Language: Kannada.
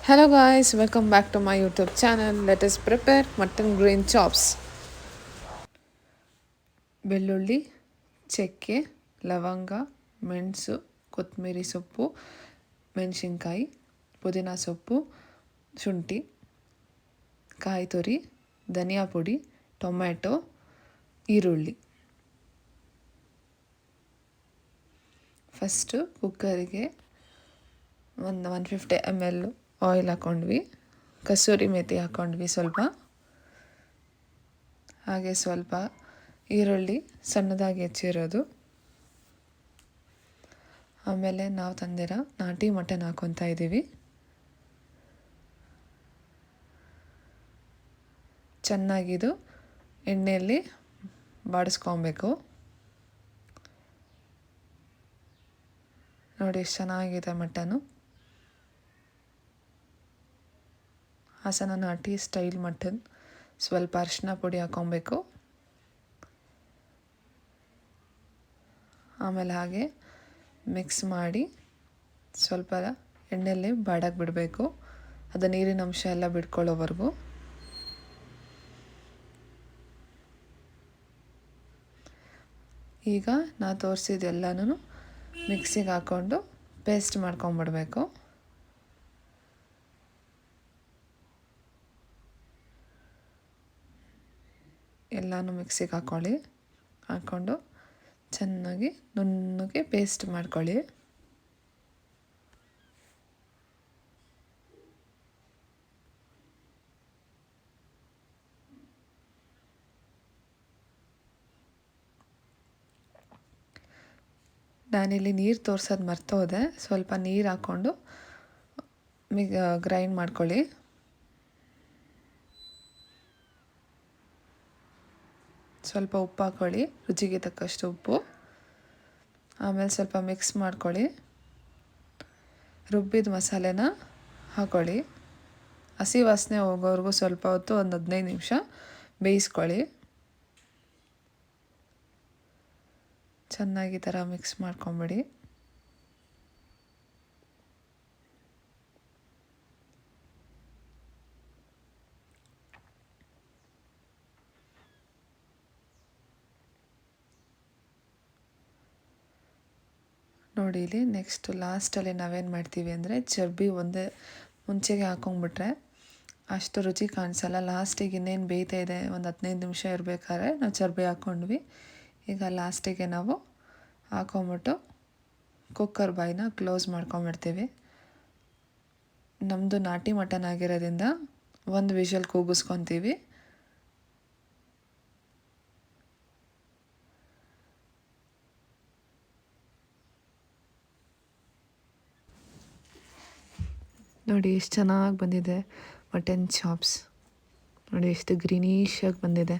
Hello guys, welcome back to my YouTube channel. Let us prepare mutton green chops. ಬೆಳ್ಳುಳ್ಳಿ, ಚಕ್ಕೆ, ಲವಂಗ, ಮೆಣಸು, ಕೊತ್ತಂಬರಿ ಸೊಪ್ಪು, ಮೆಣಸಿನ್ಕಾಯಿ, ಪುದೀನ ಸೊಪ್ಪು, ಶುಂಠಿ, ಕಾಯಿ ತುರಿ, ಧನಿಯಾ ಪುಡಿ, ಟೊಮ್ಯಾಟೊ, ಈರುಳ್ಳಿ. ಫಸ್ಟು ಕುಕ್ಕರಿಗೆ 150 ml ಆಯಿಲ್ ಹಾಕ್ಕೊಂಡ್ವಿ, ಕಸೂರಿ ಮೇಥಿ ಹಾಕ್ಕೊಂಡ್ವಿ ಸ್ವಲ್ಪ, ಹಾಗೆ ಸ್ವಲ್ಪ ಈರುಳ್ಳಿ ಸಣ್ಣದಾಗಿ ಹೆಚ್ಚಿರೋದು, ಆಮೇಲೆ ನಾವು ತಂದಿರೋ ನಾಟಿ ಮಟನ್ ಹಾಕ್ಕೊತಾ ಇದ್ದೀವಿ. ಚೆನ್ನಾಗಿದು ಎಣ್ಣೆಯಲ್ಲಿ ಬಾಡಿಸ್ಕೊಬೇಕು. ನೋಡಿ ಎಷ್ಟು ಚೆನ್ನಾಗಿದೆ ಮಟನು. ಹಾಸನ ನಾಟಿ ಸ್ಟೈಲ್ ಮಟನ್. ಸ್ವಲ್ಪ ಅರಿಶಿನ ಪುಡಿ ಹಾಕ್ಕೊಬೇಕು. ಆಮೇಲೆ ಹಾಗೆ ಮಿಕ್ಸ್ ಮಾಡಿ ಸ್ವಲ್ಪ ಎಣ್ಣೆಯಲ್ಲಿ ಬಾಡಕ್ಕೆ ಬಿಡಬೇಕು. ಅದು ನೀರಿನ ಅಂಶ ಎಲ್ಲ ಬಿಟ್ಕೊಳ್ಳೋವರೆಗೂ. ಈಗ ನಾ ತೋರಿಸಿದ್ದೆಲ್ಲನೂ ಮಿಕ್ಸಿಗೆ ಹಾಕ್ಕೊಂಡು ಪೇಸ್ಟ್ ಮಾಡ್ಕೊಂಬಿಡ್ಬೇಕು. ಎಲ್ಲನೂ ಮಿಕ್ಸಿಗೆ ಹಾಕ್ಕೊಂಡು ಚೆನ್ನಾಗಿ ನುಣ್ಣಗೆ ಪೇಸ್ಟ್ ಮಾಡ್ಕೊಳ್ಳಿ. ನಾನಿಲ್ಲಿ ನೀರು ತೋರ್ಸೋದು ಮರ್ತೋದೆ. ಸ್ವಲ್ಪ ನೀರು ಹಾಕ್ಕೊಂಡು ಗ್ರೈಂಡ್ ಮಾಡ್ಕೊಳ್ಳಿ. ಸ್ವಲ್ಪ ಉಪ್ಪು ಹಾಕ್ಕೊಳ್ಳಿ, ರುಚಿಗೆ ತಕ್ಕಷ್ಟು ಉಪ್ಪು. ಆಮೇಲೆ ಸ್ವಲ್ಪ ಮಿಕ್ಸ್ ಮಾಡ್ಕೊಳ್ಳಿ. ರುಬ್ಬಿದ ಮಸಾಲೆನ ಹಾಕ್ಕೊಳ್ಳಿ. ಹಸಿ ವಾಸನೆ ಹೋಗೋವರೆಗೂ ಸ್ವಲ್ಪ ಹೊತ್ತು, ಒಂದು 15 ನಿಮಿಷ ಬೇಯಿಸ್ಕೊಳ್ಳಿ. ಚೆನ್ನಾಗಿ ಥರ ಮಿಕ್ಸ್ ಮಾಡ್ಕೊಂಬಿಡಿ. ನೋಡಿ ಇಲ್ಲಿ ನೆಕ್ಸ್ಟ್ ಲಾಸ್ಟಲ್ಲಿ ನಾವೇನು ಮಾಡ್ತೀವಿ ಅಂದರೆ ಚರ್ಬಿ ಒಂದೇ ಮುಂಚೆಗೆ ಹಾಕೊಂಡ್ಬಿಟ್ರೆ ಅಷ್ಟು ರುಚಿ ಕಾಣಿಸಲ್ಲ. ಲಾಸ್ಟಿಗೆ ಇನ್ನೇನು ಬೇಯ್ತಾ ಇದೆ, ಒಂದು 15 ನಿಮಿಷ ಇರಬೇಕಾದ್ರೆ ನಾವು ಚರ್ಬಿ ಹಾಕ್ಕೊಂಡ್ವಿ. ಈಗ ಲಾಸ್ಟಿಗೆ ನಾವು ಹಾಕೊಂಬಿಟ್ಟು ಕುಕ್ಕರ್ ಬಾಯಿನ ಕ್ಲೋಸ್ ಮಾಡ್ಕೊಂಬಿಡ್ತೀವಿ. ನಮ್ಮದು ನಾಟಿ ಮಟನ್ ಆಗಿರೋದ್ರಿಂದ ಒಂದು ವಿಷಲ್ ಕೂಗಿಸ್ಕೊತೀವಿ. ನೋಡಿ ಎಷ್ಟು ಚೆನ್ನಾಗಿ ಬಂದಿದೆ ಮಟನ್ ಚಾಪ್ಸ್. ನೋಡಿ ಎಷ್ಟು ಗ್ರೀನಿಶಾಗಿ ಬಂದಿದೆ.